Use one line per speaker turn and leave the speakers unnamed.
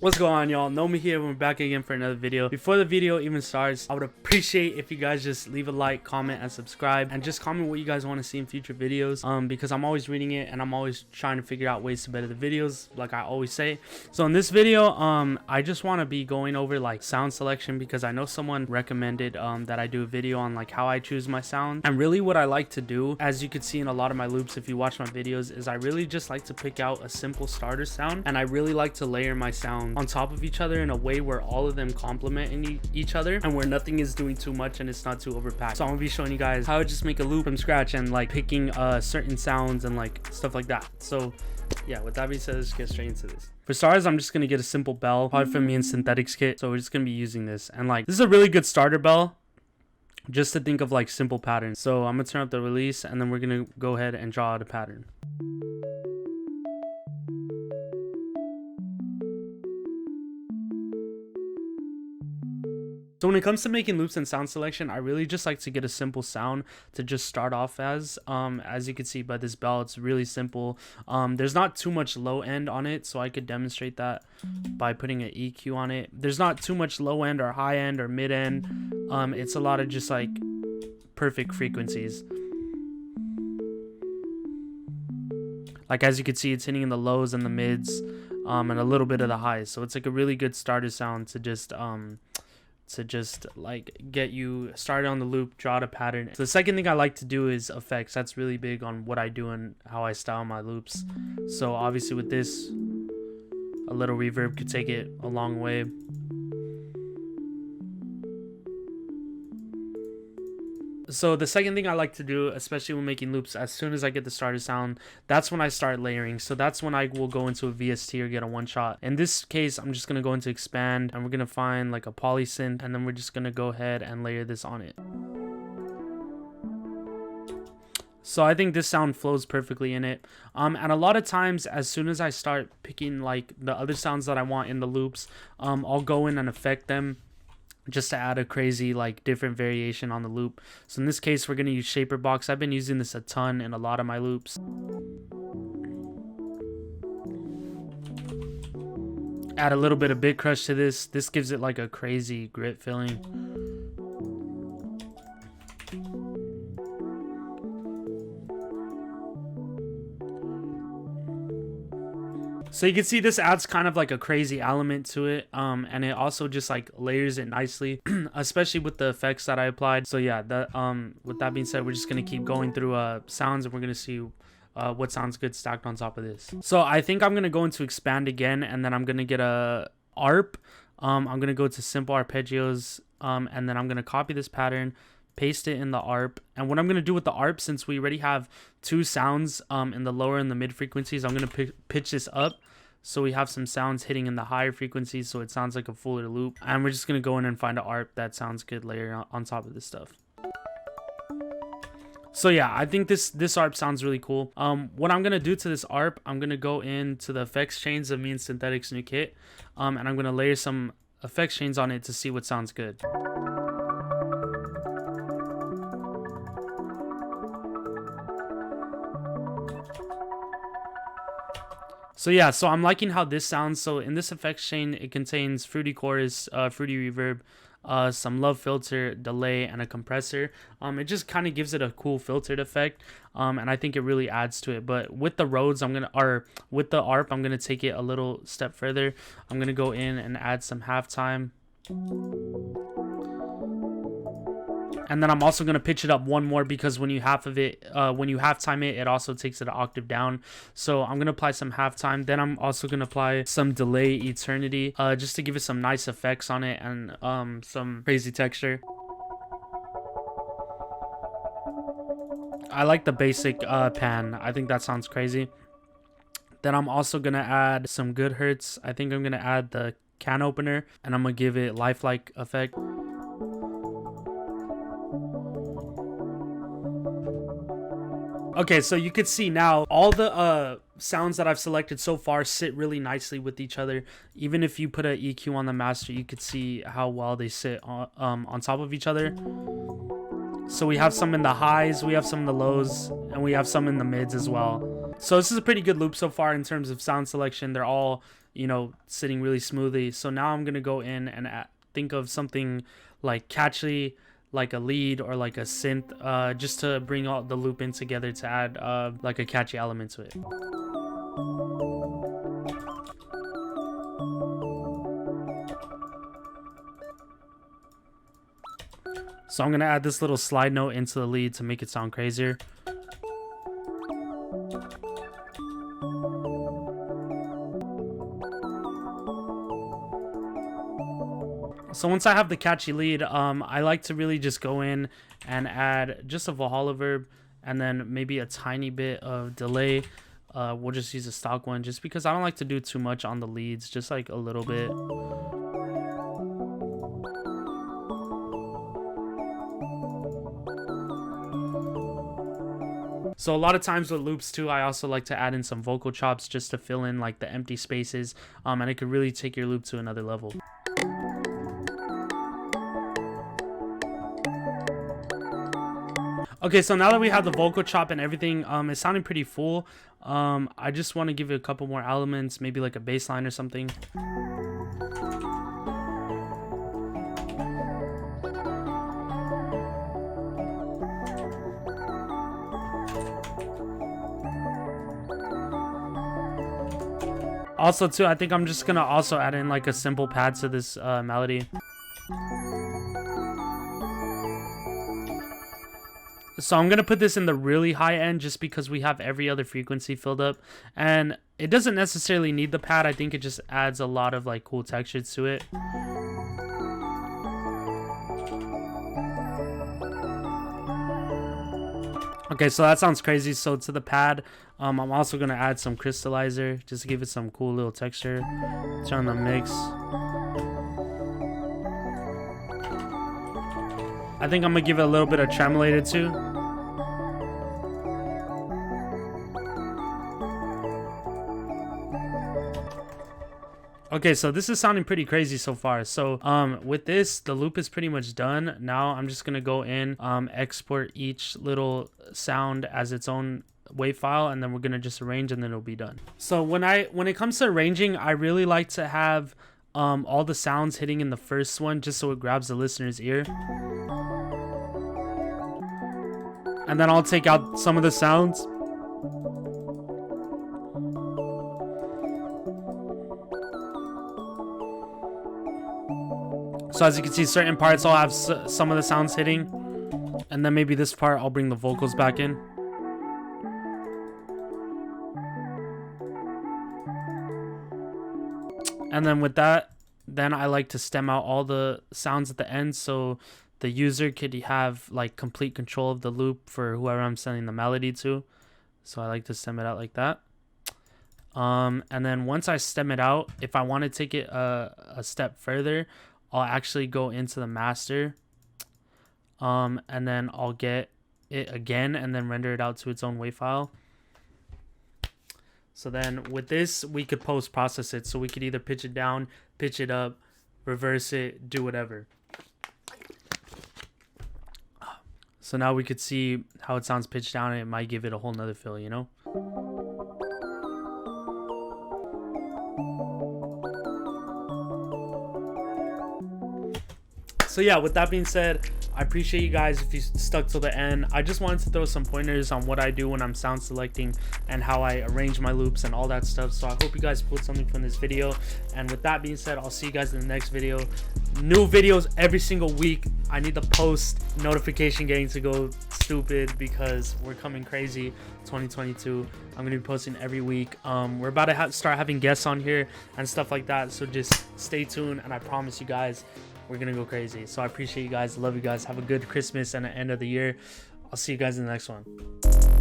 What's going on, y'all? No Mejia, we're back again for another video. Before the video even starts, I would appreciate if you guys just leave a like, comment, and subscribe, and just comment what you guys want to see in future videos, because I'm always reading it and I'm always trying to figure out ways to better the videos, like I always say. So in this video, I just want to be going over like sound selection, because I know someone recommended that I do a video on like how I choose my sound. And really what I like to do, as you can see in a lot of my loops if you watch my videos, is I really just like to pick out a simple starter sound, and I really like to layer my sound on top of each other in a way where all of them complement each other and where nothing is doing too much and it's not too overpacked. So I'm gonna be showing you guys how I just make a loop from scratch and like picking certain sounds and like stuff like that. So yeah, with that being said, let's get straight into this. For starters, I'm just gonna get a simple bell, probably from me and Synthetics kit. So we're just gonna be using this, and like this is a really good starter bell just to think of like simple patterns. So I'm gonna turn up the release, and then we're gonna go ahead and draw out a pattern. So when it comes to making loops and sound selection, I really just like to get a simple sound to just start off as you can see by this bell, it's really simple. There's not too much low end on it, so I could demonstrate that by putting an EQ on it. There's not too much low end or high end or mid end. It's a lot of just like perfect frequencies. Like as you can see, it's hitting in the lows and the mids, and a little bit of the highs. So it's like a really good starter sound to just like get you started on the loop, draw out a pattern. So the second thing I like to do is effects. That's really big on what I do and how I style my loops. So obviously with this, a little reverb could take it a long way. So the second thing I like to do, especially when making loops, as soon as I get the starter sound, that's when I start layering. So that's when I will go into a VST or get a one shot. In this case, I'm just going to go into expand, and we're going to find like a polysynth, and then we're just going to go ahead and layer this on it. So I think this sound flows perfectly in it. And a lot of times, as soon as I start picking like the other sounds that I want in the loops, I'll go in and affect them just to add a crazy like different variation on the loop. So in this case, we're going to use shaper box. I've been using this a ton in a lot of my loops. Add a little bit of bit crush to this. This gives it like a crazy grit feeling. So you can see this adds kind of like a crazy element to it, and it also just like layers it nicely, especially with the effects that I applied. So yeah, that with that being said, we're just gonna keep going through sounds, and we're gonna see what sounds good stacked on top of this. So I think I'm gonna go into expand again, and then I'm gonna get a ARP. I'm gonna go to simple arpeggios, and then I'm gonna copy this pattern, paste it in the ARP. And what I'm going to do with the ARP, since we already have two sounds in the lower and the mid frequencies, I'm going to pitch this up so we have some sounds hitting in the higher frequencies, so it sounds like a fuller loop. And we're just going to go in and find an ARP that sounds good layer on top of this stuff. So yeah, I think this ARP sounds really cool. What I'm going to do to this ARP, I'm going to go into the effects chains of me and Synthetics new kit, and I'm going to layer some effects chains on it to see what sounds good. So yeah, so I'm liking how this sounds. So in this effects chain, it contains fruity chorus, fruity reverb, some love filter, delay, and a compressor. It just kind of gives it a cool filtered effect, and I think it really adds to it. But with the Rhodes, with the ARP, I'm gonna take it a little step further. I'm gonna go in and add some halftime. And then I'm also going to pitch it up one more, because when you halftime it, it also takes it an octave down. So I'm going to apply some halftime. Then I'm also going to apply some delay eternity, just to give it some nice effects on it and some crazy texture. I like the basic pan. I think that sounds crazy. Then I'm also going to add some good hertz. I think I'm going to add the can opener, and I'm going to give it lifelike effect. Okay, so you could see now all the sounds that I've selected so far sit really nicely with each other. Even if you put an EQ on the master, you could see how well they sit on top of each other. So we have some in the highs, we have some in the lows, and we have some in the mids as well. So this is a pretty good loop so far in terms of sound selection. They're all you know, sitting really smoothly. So now I'm gonna go in and think of something like catchy, like a lead or like a synth, just to bring all the loop in together to add like a catchy element to it. So I'm gonna add this little slide note into the lead to make it sound crazier. So once I have the catchy lead, I like to really just go in and add just a Valhalla verb and then maybe a tiny bit of delay. We'll just use a stock one just because I don't like to do too much on the leads, just like a little bit. So a lot of times with loops too, I also like to add in some vocal chops just to fill in like the empty spaces, and it could really take your loop to another level. Okay, so now that we have the vocal chop and everything, it's sounding pretty full. I just want to give it a couple more elements, maybe like a bass line or something. Also too, I think I'm just gonna also add in like a simple pad to this melody. So I'm gonna put this in the really high end just because we have every other frequency filled up, and it doesn't necessarily need the pad. I think it just adds a lot of like cool textures to it. Okay, so that sounds crazy. So to the pad, I'm also gonna add some crystallizer just to give it some cool little texture. Turn the mix. I think I'm gonna give it a little bit of tremolated too. Okay, so this is sounding pretty crazy so far. So with this, the loop is pretty much done. Now I'm just gonna go in, export each little sound as its own WAV file, and then we're gonna just arrange, and then it'll be done. So when it comes to arranging, I really like to have all the sounds hitting in the first one just so it grabs the listener's ear. And then I'll take out some of the sounds. So as you can see, certain parts I'll have some of the sounds hitting. And then maybe this part I'll bring the vocals back in. And then with that, then I like to stem out all the sounds at the end so the user could have like complete control of the loop for whoever I'm sending the melody to. So I like to stem it out like that. And then once I stem it out, if I want to take it a step further, I'll actually go into the master. And then I'll get it again and then render it out to its own WAV file. So then with this, we could post-process it. So we could either pitch it down, pitch it up, reverse it, do whatever. So now we could see how it sounds pitched down, and it might give it a whole nother feel, you know? So yeah, with that being said, I appreciate you guys if you stuck till the end. I just wanted to throw some pointers on what I do when I'm sound selecting and how I arrange my loops and all that stuff. So I hope you guys pulled something from this video. And with that being said, I'll see you guys in the next video. New videos every single week. I need the post notification getting to go stupid because we're coming crazy 2022. I'm gonna be posting every week. We're about to start having guests on here and stuff like that, so just stay tuned, and I promise you guys we're gonna go crazy. So I appreciate you guys, love you guys, have a good Christmas and the end of the year. I'll see you guys in the next one.